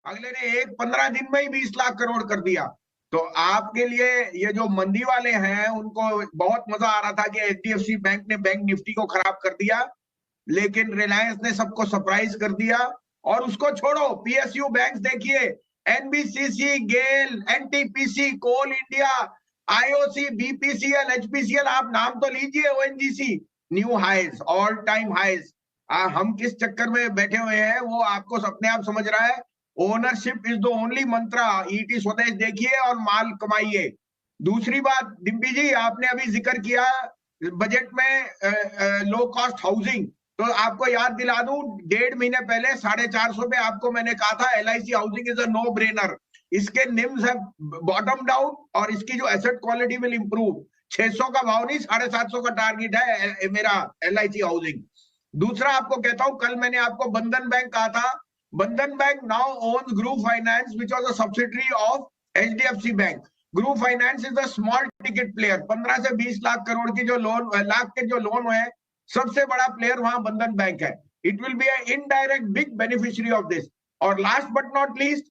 अगले ने 15 दिन में ही 20 लाख करोड़ कर दिया। तो आपके लिए ये जो मंदी वाले हैं उनको बहुत मजा आ रहा था कि एचडीएफसी बैंक ने बैंक निफ्टी को खराब कर दिया, लेकिन रिलायंस ने सबको सरप्राइज कर दिया। और उसको छोड़ो, पीएसयू बैंक देखिए, NBCC, GAIL, NTPC, Coal India, IOC, BPCL, HPCL, आप नाम तो लीजिए, ONGC, new highs, all time highs. हम किस चक्कर में बैठे हुए हैं वो आपको अपने आप समझ रहा है। Ownership is the only Mantra. ET स्वदेश देखिए और माल कमाइए। दूसरी बात, डिम्पी जी, आपने अभी जिक्र किया बजट में लो कॉस्ट हाउसिंग, तो आपको याद दिला दूं, 1.5 महीने पहले 450 पे आपको मैंने कहा था LIC housing is a no brainer. इसके निम्स हैव बॉटम्ड आउट और इसकी जो एसेट क्वालिटी विल इंप्रूव। 600 का भाव नहीं, 750 का टारगेट है मेरा एलआईसी हाउसिंग। दूसरा आपको कहता हूं, कल मैंने आपको बंधन बैंक कहा था। Bandhan bank now owns group finance which was a subsidiary of HDFC bank. Group finance is the small ticket player. 15 से 20 लाख करोड़ की जो लोन, लाख के जो लोन है, सबसे बड़ा प्लेयर वहां बंधन बैंक है। It will be an indirect big beneficiary of this. और last but not least,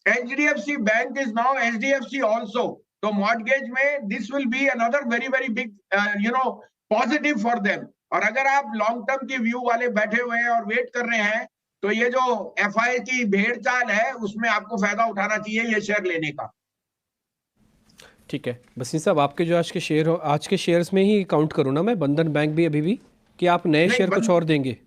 HDFC bank is now HDFC also. तो मॉर्गेज में this will be another very very big positive for them. और अगर आप long term की view वाले बैठे हुए हैं और वेट कर रहे हैं, तो ये जो एफआई की भेड़ चाल है उसमें आपको फायदा उठाना चाहिए ये शेयर लेने का। ठीक है बसीन साहब, आपके जो आज के शेयर हो, आज के शेयर्स में ही काउंट करूँ ना मैं बंधन बैंक भी अभी भी, कि आप नए शेयर कुछ और देंगे?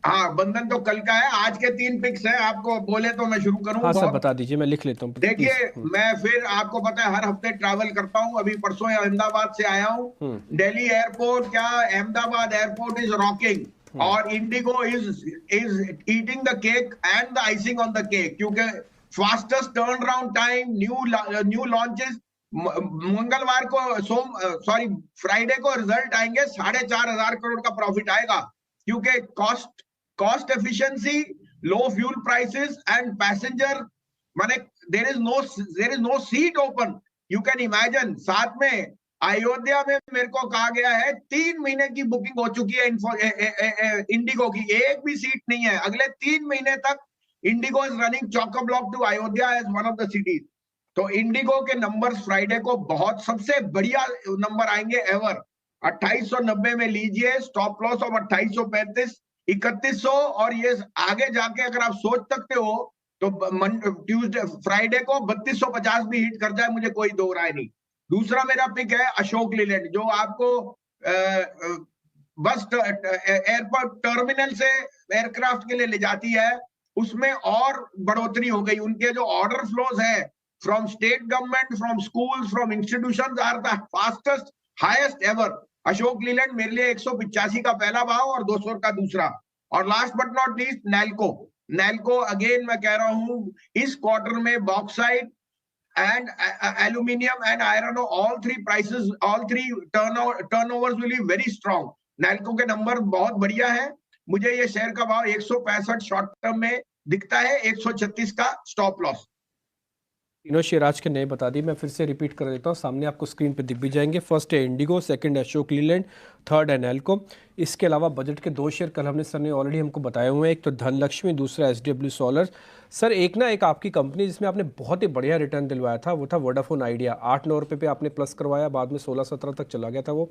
हाँ, बंधन तो कल का है। आज के 3 पिक्स हैं, आपको बोले तो मैं शुरू करूं। हाँ सर बता दीजिए, मैं लिख लेता हूँ। देखिए, मैं फिर आपको पता है हर हफ्ते ट्रैवल करता हूं। अभी परसों अहमदाबाद से आया हूं। दिल्ली एयरपोर्ट क्या, अहमदाबाद एयरपोर्ट इज रॉकिंग, और IndiGo is eating the cake and the icing on the cake, क्योंकि fastest turn around time, new launches. मंगलवार को फ्राइडे को रिजल्ट आएंगे, 4,500 करोड़ का प्रॉफिट आएगा, क्योंकि cost efficiency, low fuel prices and passenger, माने there is no seat open. You can imagine. साथ में अयोध्या में मेरे को कहा गया है 3 महीने की बुकिंग हो चुकी है इंडिगो की, एक भी सीट नहीं है। अगले 3 महीने तक IndiGo is running chock block to Ayodhya as one of the cities. तो इंडिगो के नंबर्स फ्राइडे को बहुत सबसे बढ़िया नंबर आएंगे एवर। 2890 में लीजिए, स्टॉप लॉस ऑफ 2835, 3100। और ये आगे जाके अगर आप सोच सकते हो तो ट्यूसडे फ्राइडे को 3250 भी हिट कर जाए, मुझे कोई दो राय नहीं। दूसरा मेरा पिक है अशोक लीलैंड, जो आपको बस एयरपोर्ट टर्मिनल से एयरक्राफ्ट के लिए ले जाती है। उसमें और बढ़ोतरी हो गई। उनके जो ऑर्डर फ्लोज है from state government, from schools, from institutions are the fastest, highest ever. Ashok Leyland मेरे लिए 185 का पहला भाव और 200 का दूसरा। और last but not least NALCO again मैं कह रहा हूं, इस क्वार्टर में bauxite and aluminium and iron ore, all three turnovers will be very strong. NALCO के नंबर बहुत बढ़िया है। मुझे ये शेयर का भाव 165 शॉर्ट टर्म में दिखता है, 136 का स्टॉप लॉस। तीनों शेयर आज के नए बता दिए, मैं फिर से रिपीट कर देता हूँ, सामने आपको स्क्रीन पे दिख भी जाएंगे। फर्स्ट है इंडिगो, सेकंड है अशोक लीलैंड, थर्ड है नैल्को। इसके अलावा बजट के 2 शेयर कल हमने सर ने ऑलरेडी हमको बताए हुए हैं, एक तो धनलक्ष्मी, दूसरा एसडब्ल्यू सोलर। सर एक आपकी कंपनी जिसमें आपने बहुत ही बढ़िया रिटर्न दिलवाया था वो था वोडाफोन आइडिया। 8-9 रुपये पे आपने प्लस करवाया, बाद में 16-17 तक चला गया था वो।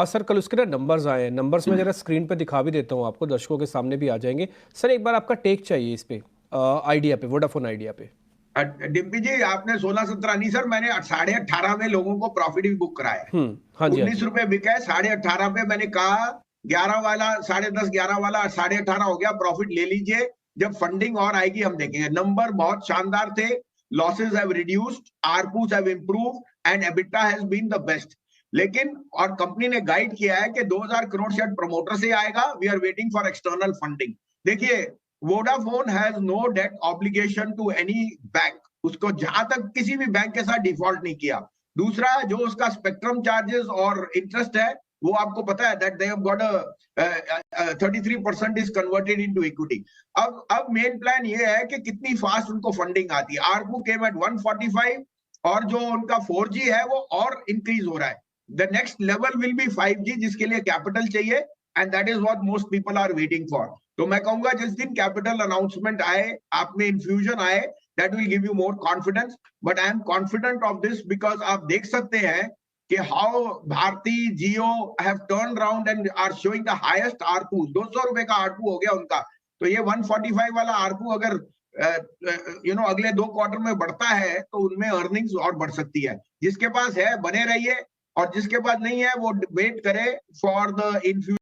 सर कल उसके ना नंबर्स आए हैं, नंबर्स में जरा स्क्रीन पर दिखा भी देता हूँ आपको, दर्शकों के सामने भी आ जाएंगे। सर एक बार आपका टेक चाहिए इस पे, आइडिया पे, वोडाफोन आइडिया पे। डिम्पी जी, आपने 16-17 नहीं सर, मैंने 18.5 में लोगों को प्रॉफिट भी बुक कराया है। हाँ जी, 19 रुपए बिका है, 18.5 पे मैंने कहा 11 वाला, 10.5 11 वाला 18.5 हो गया, प्रॉफिट ले लीजिए। जब फंडिंग और आएगी हम देखेंगे। नंबर बहुत शानदार थे, losses have reduced, ARPUs have improved and EBITDA has been the best. लेकिन और कंपनी ने गाइड किया है कि 2000 करोड़ शायद प्रमोटर से आएगा। We are waiting for external funding. देखिए, Vodafone has no debt obligation to any bank. उसको जहां तक किसी भी बैंक के साथ डिफॉल्ट नहीं किया। दूसरा, जो उसका स्पेक्ट्रम चार्जेस और इंटरेस्ट है वो आपको पता है that they have got 33% is converted into equity. अब मेन प्लान ये है कि कितनी फास्ट उनको फंडिंग आती है। आरपू केम एट 145 और जो उनका 4G है वो और इंक्रीज हो रहा है। The next level will be 5G, जिसके लिए कैपिटल चाहिए। And that is what most people are waiting for. तो मैं कहूंगा जिस दिन कैपिटल अनाउंसमेंट आए, आप में इन्फ्यूजन आए, that will give you more confidence. But I am confident of this because आप देख सकते हैं कि how Bharti Jio have turn around and are showing the highest ARPU. 200 रुपए का आरपू हो गया उनका। तो ये 145 वाला आरपू अगर अगले 2 क्वार्टर में बढ़ता है तो उनमें अर्निंग्स और बढ़ सकती है। जिसके पास है बने रहिए, और जिसके पास नहीं है वो वेट करे फॉर द इन